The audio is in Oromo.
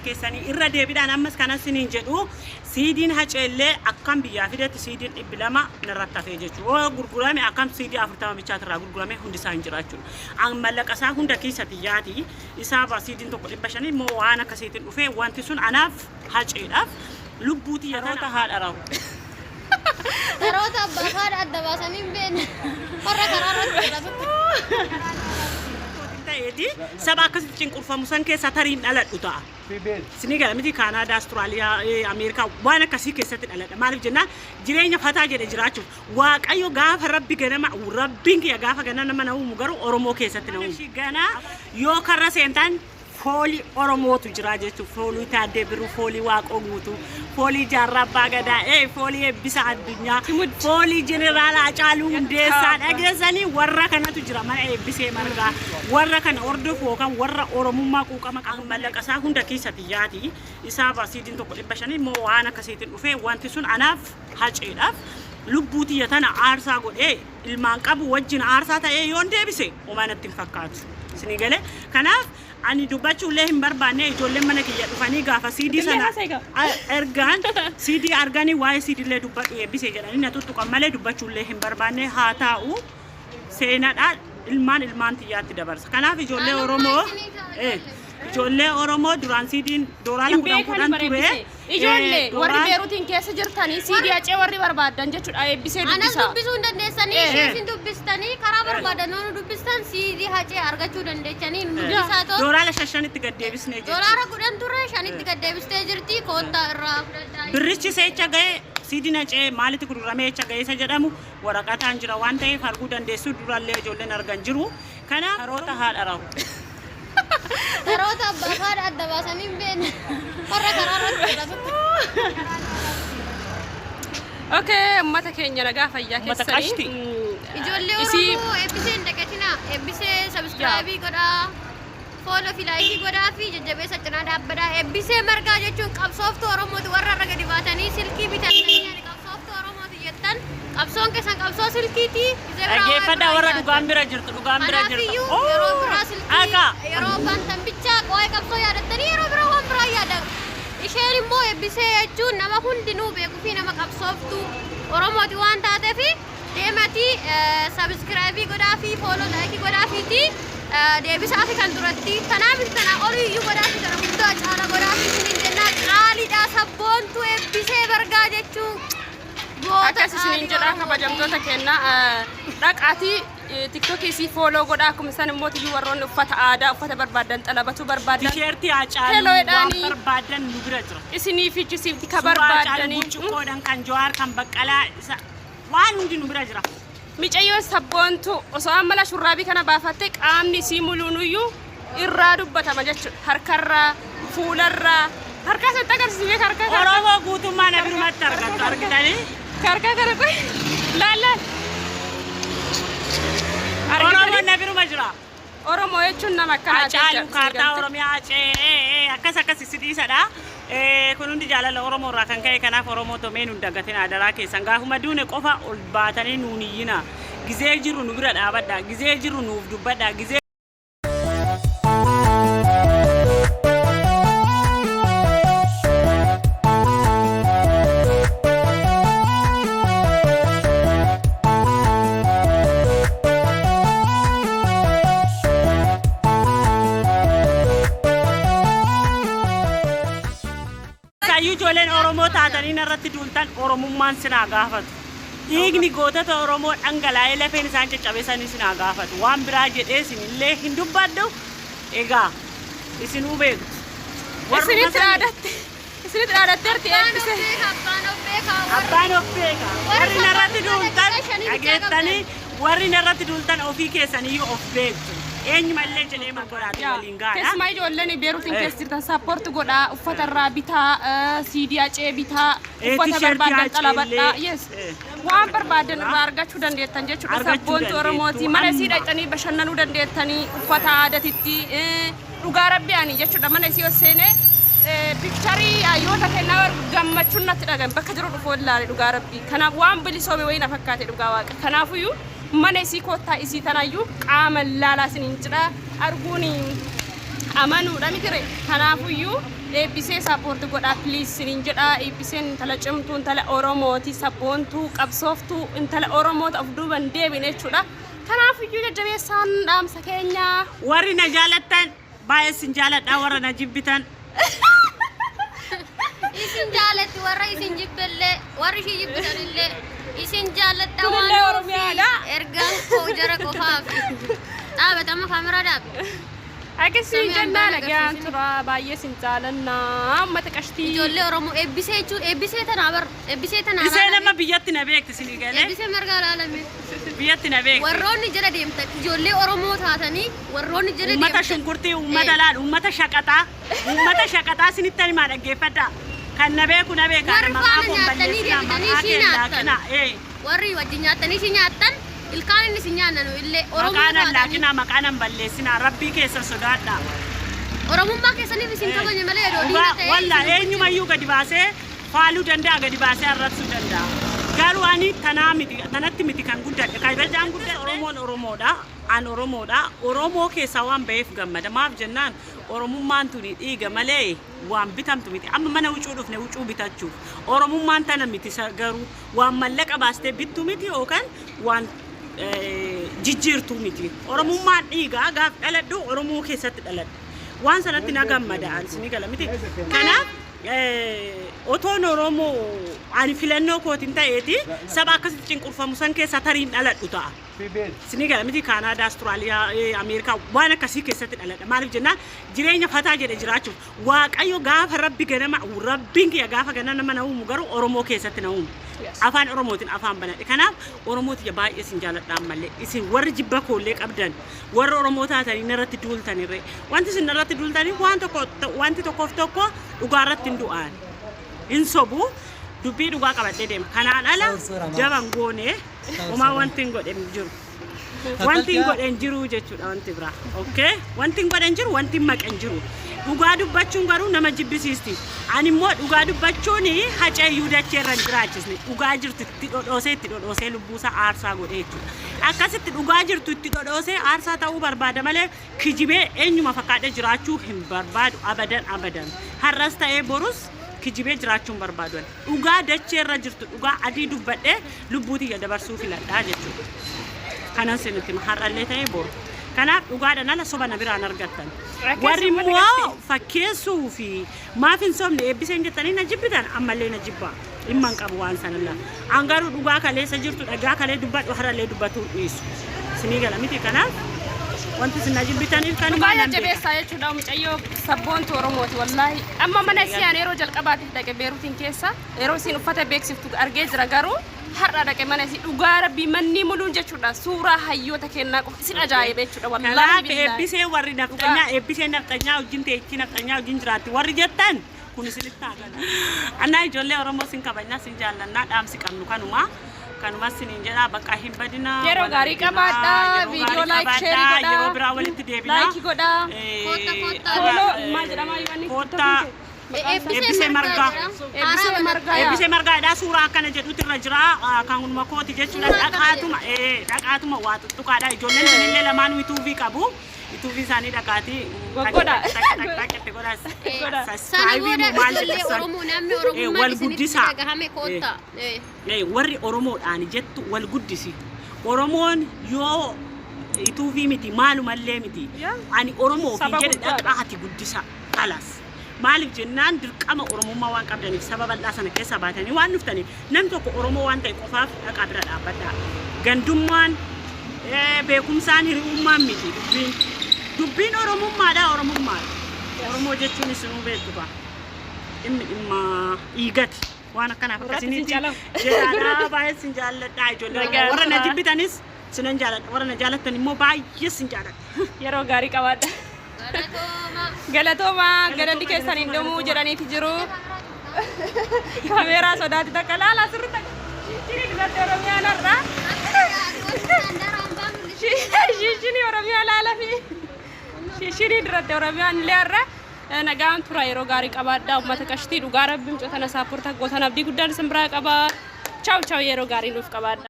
keessanii irra deebiidhaan ammas kana siniin jedhu siidiin haceellee akkam biyyaa fidetti siidiin 200 narratti hafee jechuudha. Gurgurame akkam siidii 40 bichaatirraa gurgurame hundi isaa hin jiraachuudha. An mallaqa isaa hunda keessatti yaati isaa ba siidiin tokko 500 immoo waan akkasiitiin dhufee wanti sun anaaf haceedhaaf lubbuuti yeroota haadha rahu. Yeroota abbaa haadha adda baasanii hin beekne warra karaarratti jiraatu. Edi saba akkasitti cinqurfamu san keessa tariin dhaladhu ta'a. Sini galamiti Kaanadaa, Austraaliyaa, Ameerikaa waan akkasii keessatti dhaladha. Maaliif jennaan jireenya fataa jedhe jiraachuuf Waaqayyo gaafa rabbi ganama rabbiin kiyya gaafa ganama nama nawumu garuu Oromoo keessatti nawumu. Ganaa yoo karra seentan foolii Oromootu jira jechuudha. Foolii Taaddee Birruu, foolii Waaqoo Guutuu, foolii Jaarraa Abbaa Gadaa, foolii Eebbisa Addunyaa, foolii Jeneraal Hacaaluu Hundeessaa dhageessanii warra kanatu jira mana Eebbisee Margaa. Warra kana hordofu yookaan warra Oromummaa quuqama qabu mallaqa isaa hunda keessatti yaati isaa ba siidiin tokko 500 immoo waan akkasiitiin dhufee wanti sun anaaf haceedhaaf lubbuuti yatana aarsaa godhee ilmaan qabu wajjin aarsaa ta'ee yoon deebise homaanatti hin fakkaatu. Sini galee kanaaf ani dubbachuullee hin barbaanne ijoolleen mana kiyya dhufanii gaafa siidii sana ergaan siidii arganii waa'ee siidiillee dubbadhu eebbisee jedhanii na tuttuqan malee dubbachuullee hin barbaanne haa ta'u seenaadhaan ilmaan tiyyaatti dabarsa. Kanaaf ijoollee Oromoo duraan siidiin doolaara 10 ture. Ijoollee warri Beeruutiin keessa jirtanii siidii hacee warri barbaadan jechuudha eebbisee dubbisa. Anas dubbisuu hin dandeessanii isin dubbistanii karaa barbaadan nu dubbistan siidii hacee argachuu dandeechanii nu dubbisaa ta'u. Doolaara 5 gad deebisnee jirti. Doolaara 10 ture 5 gad deebistee jirti koottaa irraa fudhadhaa. Birrichi seecha ga'e siidiin hacee maalitti gurguramee echa ga'e isa jedhamu waraqataan jira waan ta'eef arguu dandeessu duraallee ijoolleen argan jiru. Kanaaf karoota haadha rahu. Yeroota abbaa haadha adda baasanii hin beekne warra karaarratti jiraatu. Okay, ummata keenya nagaa fayyaa keessanii. Ijoollee Oromoo eebbisee hin dagatinaa. Eebbisee subscribe godhaa. Follow fi like godhaa fi jajjabeessa cinaa dhaabbataa. Eebbisee Margaa jechuun qabsooftuu Oromooti warra irra gadi baatanii silkii bitatanii qabsooftuu Oromooti jettan. Qabsoon keessan qabsoo silkiiti. Dhaggeeffadhaa warra dhugaan bira jirtu dhugaan bira jirtu. Yeroo biraa silkii yeroo bantan bichaa qoo'ee qabsoo yaadattanii yeroo biraa waan biraa yaadan. Isheen immoo eebbisee jechuun nama hundinuu beekuu fi nama qabsooftuu Oromooti waan taateef deematii subscribe godhaa fi follow like godhaa fiiti deebisaa fi kan duratti kanaaf kana oliyyuu godhaa fi kana hundaa caala godhaa fi isiniin jennaa qaaliidhaa sabboontuu eebbisee Margaa jechuun. Akkas isiniin jedhaa kabajamtoota keenya dhaqaatii TikTokii si follow godhaa akkuma san immoo tiyyuu warroonni uffata aadaa uffata barbaadan xalabatu barbaadan T-shirtii Hacaaluu waan barbaadan nu bira jira. Isiniif ijjisiifti ka barbaadanii Burcuqqoodhaan kan Jawaar kan Baqqalaa waan hundi nu bira jira. Micayyoon sabboontu osoo ammala shurraabii kana baafattee qaamni isii muluunuyyuu irraa dubbatama jechuudha. Harkarraa fuularraa harkaa isatti agarsiisee harkaa Oromoo guutummaa na birumatti argattu argitanii. Harkaa kana qoy laala. Oromoo na biruma jira. Oromoo jechuun nama akkana Hacaaluu kaartaa Oromiyaa akkas sidiisadha. Kun hundi jaalala Oromoo irraa kan ka'e kanaaf Oromoo tomee nu dagatin adaraa keessan gaafuma duune qofa ol baatanii nuun iyyina. Gizee jiru nu bira dhaabadha. Gizee jiru nuuf dubbadha. Gizee ijoolleen Oromoo taatanii narratti duultan Oromummaan sinaa gaafatu. Dhiigni gootota Oromoo dhangala'ee lafeen isaan caccabeessanii sinaa gaafatu. Waan biraa jedhee isinillee hin dubbaddu. Egaa isinuu beektu. Isinitti dhaadatte eebbise. Abbaan of beeka. Warri narratti duultan dhageettanii warri narratti duultan ofii keessaniyyuu of beektu. Eenyumallee jedhee magaalaa waliin gaadha. Keessumaa ijoolleen Beeruutiin keessa jirtan sappoorti godhaa uffata irraa bitaa siidii hacee bitaa uffata barbaadan xalabadhaa waan barbaadan irraa argachuu dandeettan jechuudha. Sabboontu Oromooti mana isii dhaqxanii bashannanuu dandeettanii uffata aadaatitti dhugaa rabbiyaanii jechuudha. Mana isii seenee pikcharii ayyoota kennaa gammachuun natti dhagahame bakka jiru dhufuu ilaale dhugaa rabbii. Kanaaf waan bilisoome wayii na fakkaate dhugaa waaqa. Kanaafuyyuu mana isii koottaa isii tanayyuu qaama laalaa isiniin jira arguun amanuudha mitire. Kanaafuyyuu eebbisee sappoorti godhaa please sinin jedha eebbiseen intala cimtuu intala oromooti sabboontuu qabsooftuu intala oromoota of duuban deebine jechuudha kanaaf iyyuu jajjabeessaan dhaamsa keenya warri na jaalattan baay'ee sin jaaladha warra na jibbitan isin jaalatti warra isin jibbelle warri ishii jibbitanillee isin jaaladha Kunillee Oromiyaadha. ergaan koo jara qofaaf dhaabatama kaameraa dhaabe akkasii jennaan dhagaan tura baay'ee sin jaalannaa ummata qashtii ijoollee oromoo eebbisee jechuun eebbisee tanaa bar eebbisee tanaa isee nama biyyatti na beekti sinii galee eebbisee margaa laalame biyyatti na beekti warroonni jala deemtan ijoollee oromoo taatanii warroonni jala ummata deemtan shunkurtii ummata laal ummata shaqaxaa sinitti himaa dhaggeeffadha kan na beeku na beeka warri maqaa faana koon nyaatanii balleessina deebitanii maqaa ishii kee nyaattan laaqina warri wajjin nyaatanii ishii nyaattan ilkaan inni si nyaannanu illee oromoo maqaan taatanii laaqina maqaan balleessina rabbii keessa sodaadha oromummaa keessaniif isin kabajne malee yeroo diina ta'e walla eenyumayyuu gadi baasee faaluu danda'a gadi baasee arrabsuu danda'a garuu ani tanatti miti kan guddadhe kaybajaan guddadhe oromoon oromoodha an oromoodha oromoo keessaa waan ba'eef gammada maaf jennaan oromummaan tuni dhiiga malee waan bitamtu miti amma mana wucuu dhufne wucuu bitachuuf oromummaan tana miti garuu waan mallaqa baastee bittu miti yookaan waan jijjiirtu miti oromummaan dhiiga gaaf dhaladhu oromoo keessatti dhaladhe waan sanatti na gammada ani gala miti kanaaf otoon oromoo ani filannoo kootiin ta'eeti saba akkasitti cinqurfamu san keessaa tariin dhaladhu ta'a sini gala miti kaanaadaa Austraaliyaa Ameerikaa waan akkasii keessatti dhaladha maaliif jennaan jireenya fataa jedhe jiraachuuf waaqayyo gaafa rabbi ganama rabbiin kiyya gaafa ganama nama na uumu garuu oromoo keessatti na uumu afaan oromootiin afaan banadhe kanaaf oromooti baay'ee sin jaaladhaan malee isin warri jibba koollee qabdan warri oromoo taatanii narratti duultanirre wanti isin narratti duultanii wanti tokkoof tokko dhugaarratti hin du'an hin sobu dubbii dhugaa qabadhee deema kanaan ala jaban goonee homaa wanti hin godhen jiru wanti hin godhen jiru jechuudha wanti biraa okay wanti hin godhen jiru wanti hin maqan jiru dhugaa dubbachuun garuu nama jibbisiisti ani immoo dhugaa dubbachuun haceeyyuu dacheerra hin jiraachisne dhugaa jirtu itti dhodhoosee lubbuusaa aarsaa godhee jechuudha akkasitti dhugaa jirtu itti dhodhoosee aarsaa ta'uu barbaada malee kijibee eenyuma fakkaatee jiraachuu hin barbaadu abadan har'as ta'ee borus kijibee jiraachuun barbaadu dhugaa dacheerra jirtu dhugaa adii dubbadhee lubbuutii dabarsuu filadhaa jechuudha kanan sinitti har'allee ta'ee boru kanaaf dhugaadhaan ala soba na biraan argattan warri immoo fakkeessuu fi maaf hin sobne eebbiseen jettanii na jibbitan ammallee na jibba dhimman qabu waan sanallee angaruu dhugaa kaleessa jirtu dhagaa kalee dubbadhu har'allee dubbatu dhiisu sinii gala miti kanaaf wanti sin na jibbitaniif kan dhugaa jajjabeessaa jechuudha mucayyoo sabboontu oromooti wallaahi amma mana isiyaan yeroo jalqabaatiif dhaqe beeruutiin keessa yeroo isiin uffata beeksiftu argee jira garuu har'a dhaqe mana isii dhugaa rabbii manni muluun jechuudha suuraa hayyoota kennaa qofa isin ajaa'iba jechuudha wallaahi kanaaf eebbisee warri nafxanyaa wajjin teechii nafxanyaa wajjin jiraatti warri jettan kun isinitti haagana annaa ijoollee oromoo sin kabajnaa sin jaallannaa dhaamsi qabnu kanumas siniin jedhaa bakka hin badina yeroo gaarii qabaadhaa viidiyoo laayik sheerii godhaa yeroo biraa walitti deebinaa laayikii godhaa koota maal jedhama koota eebbisee margaa dha suuraa akkana jedhutu irra jira kanuma kooti jechuudha dhaqaatuma waa tuttuqaadha ijoolleen kunillee lamaan yuutuubii qabu yuutuubii isaanii dhaqaati wal guddisaa warri oromoodhaan jettu wal guddisi oromoon yoo yuutuubii miti maalumallee miti ani oromoo fi jedhe dhaqaati guddisa alas maaliif jennaan dirqama oromummaa waan qabdaniif sababa bal'aa sana keessa baatanii waan dhuftaniif namni tokko oromoo waan ta'e qofaaf dhaqaa bira dhaabbadha gandummaan beekumsaan hiriyummaan miti dubbiin oromummaadha oromoo jechuun isinuu beektu ba inni dhimma dhiigati waan akkanaaf akkasinitti jedhaadha baay'ee sin jaalladha ijoollee warra na jibbitanis sinan jaalladha warra na jaallattan immoo baay'ee sin jaalladha yeroo gaarii qabaadha galatooma galanni keessan hin dhumuu jedhaniiti jiru kaameeraa sodaati takka laala sirriitti shishini dubartii oromiyaa narraa shishini oromiyaa laala fi shishini dubartii oromiyaan illee har'a nagaan tura yeroo gaarii qabaadha uummata qashtii dhugaa rabbiin cotana saapporta gootan abdii guddaan isin biraa qaba chaaw yeroo gaarii nuuf qabaadha